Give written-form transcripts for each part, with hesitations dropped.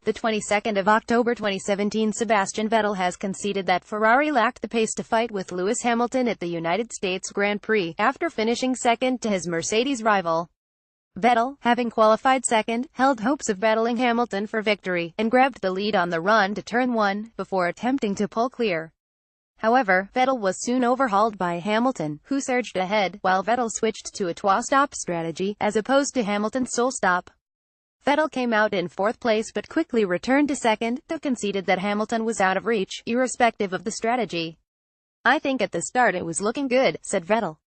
The 22nd of October 2017, Sebastian Vettel has conceded that Ferrari lacked the pace to fight with Lewis Hamilton at the United States Grand Prix, after finishing second to his Mercedes rival. Vettel, having qualified second, held hopes of battling Hamilton for victory, and grabbed the lead on the run to turn 1, before attempting to pull clear. However, Vettel was soon overhauled by Hamilton, who surged ahead, while Vettel switched to a two-stop strategy, as opposed to Hamilton's sole stop. Vettel came out in fourth place but quickly returned to second, though conceded that Hamilton was out of reach, irrespective of the strategy. "I think at the start it was looking good," said Vettel.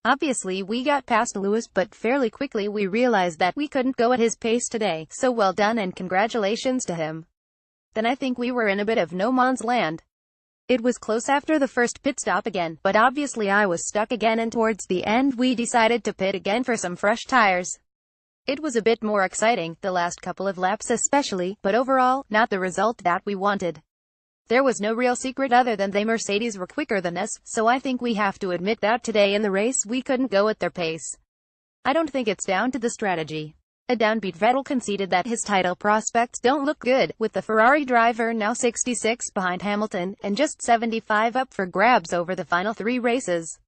"Obviously we got past Lewis, but fairly quickly we realized that we couldn't go at his pace today, so well done and congratulations to him. Then I think we were in a bit of no man's land. It was close after the first pit stop again, but obviously I was stuck again, and towards the end we decided to pit again for some fresh tires. It was a bit more exciting, the last couple of laps especially, but overall, not the result that we wanted. There was no real secret other than the Mercedes were quicker than us, so I think we have to admit that today in the race we couldn't go at their pace. I don't think it's down to the strategy." A downbeat Vettel conceded that his title prospects don't look good, with the Ferrari driver now 66 behind Hamilton, and just 75 up for grabs over the final 3 races.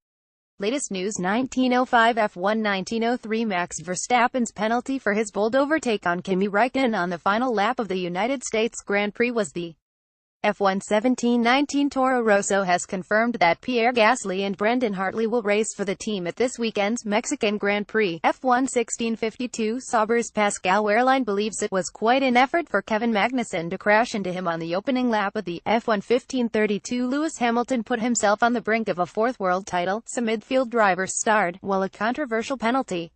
Latest news: 1905 F1 1903 Max Verstappen's penalty for his bold overtake on Kimi Räikkönen on the final lap of the United States Grand Prix was the F1 1719. Toro Rosso has confirmed that Pierre Gasly and Brendan Hartley will race for the team at this weekend's Mexican Grand Prix. F1 1652 Sauber's Pascal Wehrlein believes it was quite an effort for Kevin Magnussen to crash into him on the opening lap of the F1 1532. Lewis Hamilton put himself on the brink of a 4th world title, some midfield drivers starred, while a controversial penalty.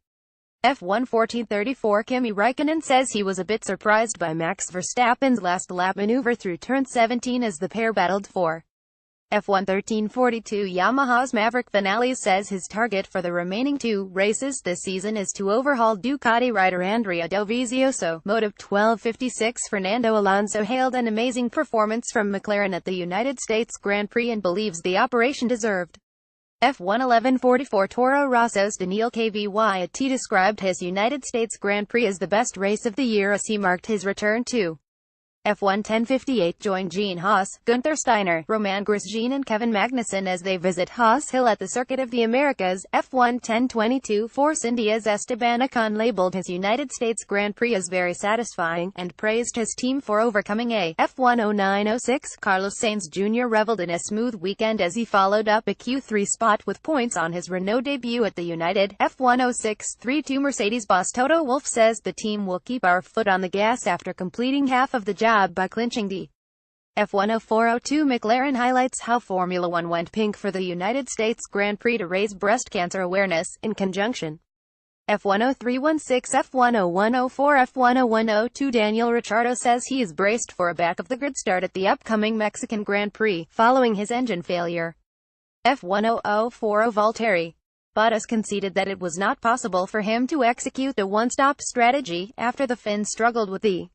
F1 1434 Kimi Räikkönen says he was a bit surprised by Max Verstappen's last lap maneuver through turn 17 as the pair battled for F1 1342 Yamaha's Maverick Vinales says his target for the remaining 2 races this season is to overhaul Ducati rider Andrea Dovizioso. Motive 1256 Fernando Alonso hailed an amazing performance from McLaren at the United States Grand Prix and believes the operation deserved F1 1144 Toro Rosso's Daniil Kvyat described his United States Grand Prix as the best race of the year as he marked his return to F1 1058 joined Gene Haas, Gunther Steiner, Roman Grosjean and Kevin Magnussen as they visit Haas Hill at the Circuit of the Americas. F1 1022 Force India's Esteban Ocon labeled his United States Grand Prix as very satisfying, and praised his team for overcoming a F1 0906. Carlos Sainz Jr. reveled in a smooth weekend as he followed up a Q3 spot with points on his Renault debut at the United F1 0632 Mercedes boss Toto Wolff says the team will keep our foot on the gas after completing half of the job by clinching the F1 0402. McLaren highlights how Formula One went pink for the United States Grand Prix to raise breast cancer awareness, in conjunction. F1 0316 F1 0104 F1 0102 Daniel Ricciardo says he is braced for a back-of-the-grid start at the upcoming Mexican Grand Prix, following his engine failure. F1 0040 Valtteri Bottas conceded that it was not possible for him to execute the one-stop strategy, after the Finn struggled with the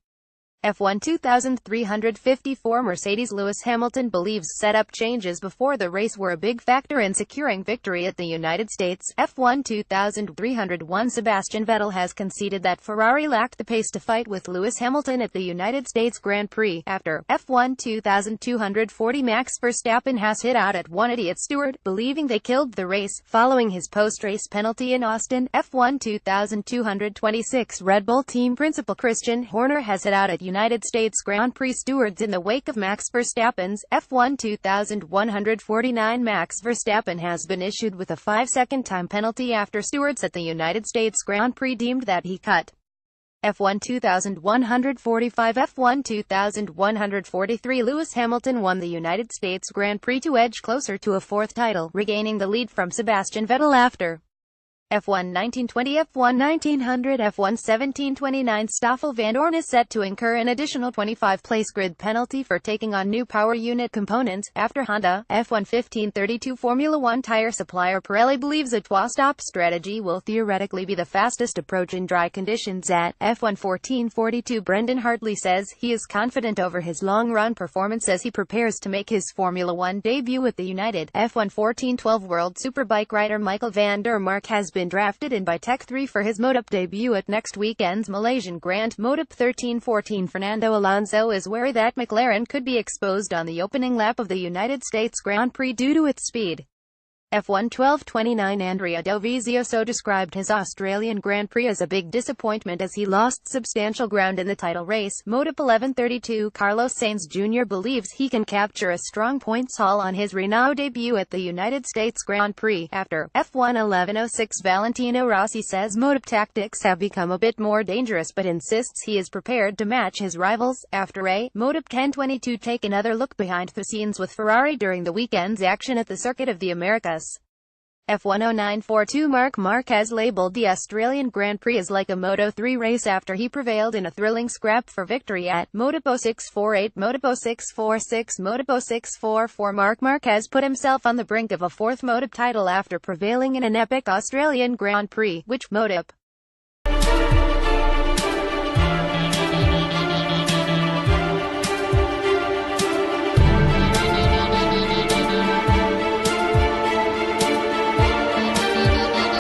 F1 2354 Mercedes. Lewis Hamilton believes setup changes before the race were a big factor in securing victory at the United States F1 2301 Sebastian Vettel has conceded that Ferrari lacked the pace to fight with Lewis Hamilton at the United States Grand Prix, after F1 2240 Max Verstappen has hit out at one idiot steward, believing they killed the race, following his post-race penalty in Austin. F1 2226 Red Bull team principal Christian Horner has hit out at United States Grand Prix stewards in the wake of Max Verstappen's F1 2149. Max Verstappen has been issued with a 5-second time penalty after stewards at the United States Grand Prix deemed that he cut F1 2145 F1 2143 Lewis Hamilton won the United States Grand Prix to edge closer to a 4th title, regaining the lead from Sebastian Vettel after F1 1920 F1 1900 F1 1729 Stoffel Vandoorne is set to incur an additional 25-place grid penalty for taking on new power unit components, after Honda. F1 1532 Formula One tire supplier Pirelli believes a two-stop strategy will theoretically be the fastest approach in dry conditions at F1 1442 Brendan Hartley says he is confident over his long-run performance as he prepares to make his Formula One debut at the United F1 1412 World Superbike rider Michael van der Mark has been been drafted in by Tech3 for his Moto debut at next weekend's Malaysian Grand Moto 13-14. Fernando Alonso is wary that McLaren could be exposed on the opening lap of the United States Grand Prix due to its speed. F1 12:29 Andrea Dovizioso described his Australian Grand Prix as a big disappointment as he lost substantial ground in the title race. Moto 11:32 Carlos Sainz Jr. believes he can capture a strong points haul on his Renault debut at the United States Grand Prix. After F1 11:06 Valentino Rossi says Moto tactics have become a bit more dangerous but insists he is prepared to match his rivals. After a Moto 10:22 take another look behind the scenes with Ferrari during the weekend's action at the Circuit of the Americas. F1 0942 Marc Marquez labeled the Australian Grand Prix as like a Moto3 race after he prevailed in a thrilling scrap for victory at Moto 648, Moto 646, Moto 644. Marc Marquez put himself on the brink of a fourth Moto title after prevailing in an epic Australian Grand Prix, which Moto